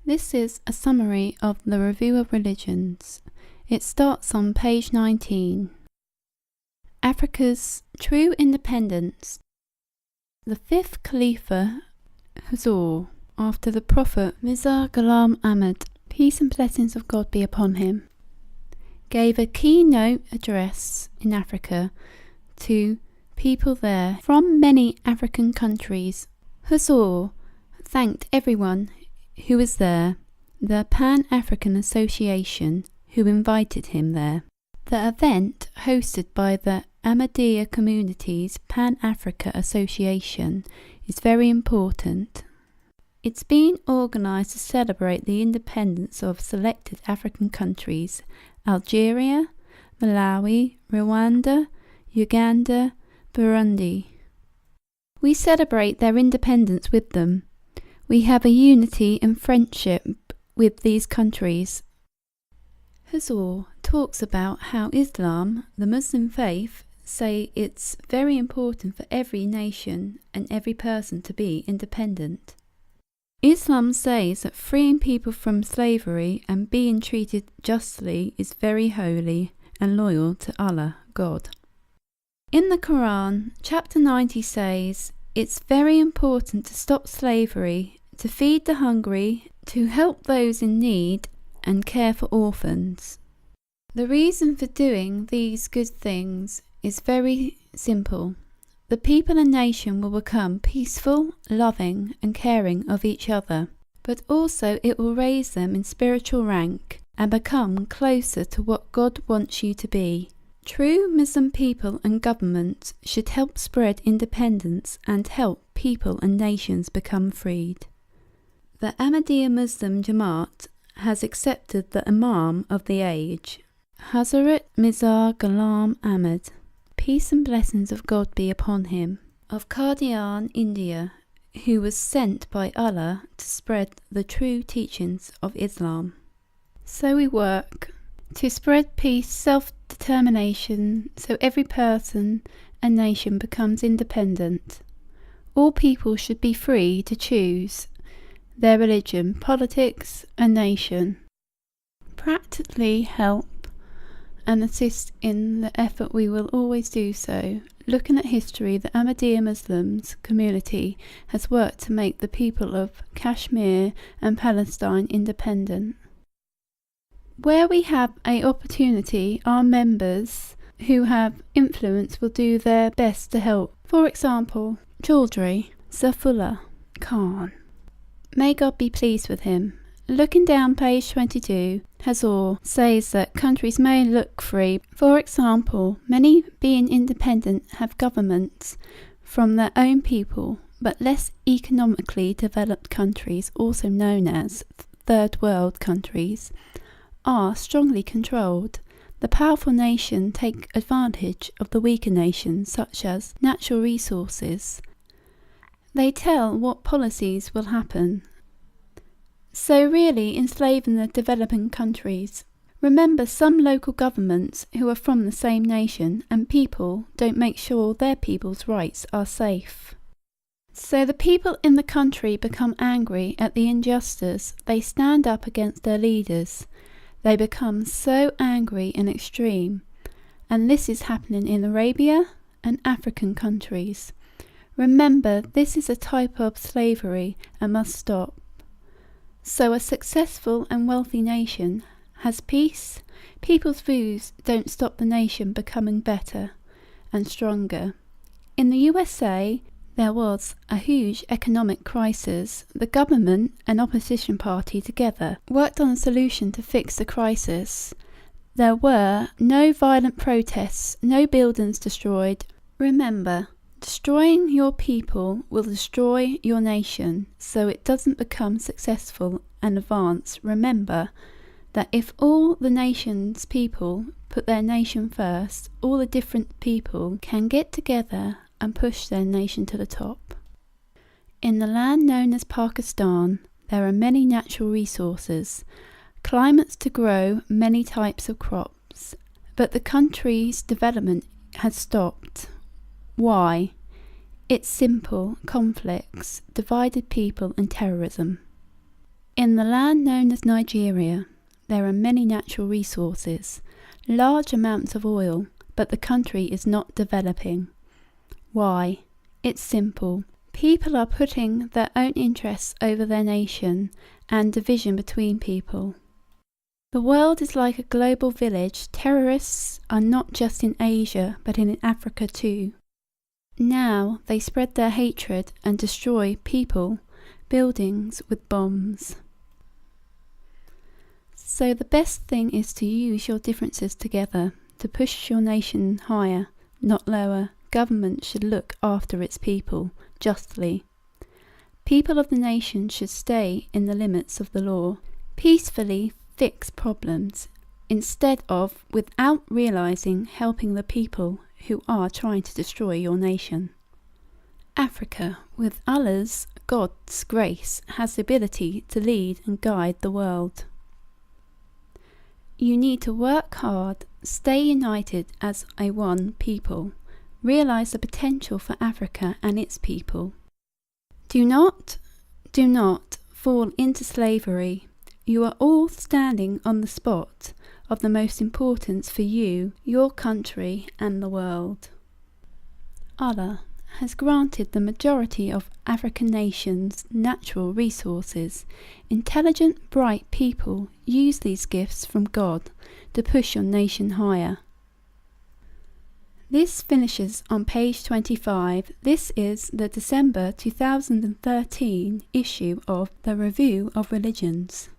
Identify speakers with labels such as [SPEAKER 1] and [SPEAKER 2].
[SPEAKER 1] This is a summary of the Review of Religions. It starts on page 19. Africa's true independence. The fifth Khalifa, Huzur, after the Prophet Mirza Ghulam Ahmad, peace and blessings of God be upon him, gave a keynote address in Africa to people there from many African countries. Huzur thanked everyone who was there, the Pan-African Association, who invited him there. The event, hosted by the Ahmadiyya Communities Pan-Africa Association, is very important. It's been organised to celebrate the independence of selected African countries: Algeria, Malawi, Rwanda, Uganda, Burundi. We celebrate their independence with them. We have a unity and friendship with these countries. Huzur talks about how Islam, the Muslim faith, say it's very important for every nation and every person to be independent. Islam says that freeing people from slavery and being treated justly is very holy and loyal to Allah, God. In the Quran, chapter 90 says, it's very important to stop slavery, to feed the hungry, to help those in need, and care for orphans. The reason for doing these good things is very simple. The people and nation will become peaceful, loving, and caring of each other, but also it will raise them in spiritual rank and become closer to what God wants you to be. True Muslim people and government should help spread independence and help people and nations become freed. The Ahmadiyya Muslim Jamaat has accepted the Imam of the age, Hazrat Mirza Ghulam Ahmad, peace and blessings of God be upon him, of Qadian, India, who was sent by Allah to spread the true teachings of Islam. So we work to spread peace, self-determination, so every person and nation becomes independent. All people should be free to choose their religion, politics, and nation. Practically help and assist in the effort we will always do so. Looking at history, the Ahmadiyya Muslims community has worked to make the people of Kashmir and Palestine independent. Where we have an opportunity, our members who have influence will do their best to help. For example, Chaudhry Saifullah Khan. May God be pleased with him. Looking down page 22, Huzur says that countries may look free. For example, many being independent have governments from their own people, but less economically developed countries, also known as third world countries, are strongly controlled. The powerful nation take advantage of the weaker nations, such as natural resources. They tell what policies will happen. So really enslaving the developing countries. Remember, some local governments who are from the same nation and people don't make sure their people's rights are safe. So the people in the country become angry at the injustice. They stand up against their leaders. They become so angry and extreme. And this is happening in Arabia and African countries. Remember, this is a type of slavery and must stop. So a successful and wealthy nation has peace. People's views don't stop the nation becoming better and stronger. In the USA, there was a huge economic crisis. The government and opposition party together worked on a solution to fix the crisis. There were no violent protests, no buildings destroyed. Remember, destroying your people will destroy your nation, so it doesn't become successful and advance. Remember that if all the nation's people put their nation first, all the different people can get together and push their nation to the top. In the land known as Pakistan, there are many natural resources, climates to grow many types of crops, but the country's development has stopped. Why? It's simple: conflicts, divided people and terrorism. In the land known as Nigeria, there are many natural resources, large amounts of oil, but the country is not developing. Why? It's simple. People are putting their own interests over their nation and division between people. The world is like a global village. Terrorists are not just in Asia, but in Africa too. Now they spread their hatred and destroy people, buildings with bombs. So the best thing is to use your differences together to push your nation higher, not lower. Government should look after its people justly. People of the nation should stay in the limits of the law, peacefully fix problems, instead of, without realizing, helping the people who are trying to destroy your nation. Africa, with Allah's, God's grace, has the ability to lead and guide the world. You need to work hard, stay united as a one people, realize the potential for Africa and its people. Do not fall into slavery. You are all standing on the spot of the most importance for you, your country, and the world. Allah has granted the majority of African nations natural resources. Intelligent, bright people use these gifts from God to push your nation higher. This finishes on page 25. This is the December 2013 issue of the Review of Religions.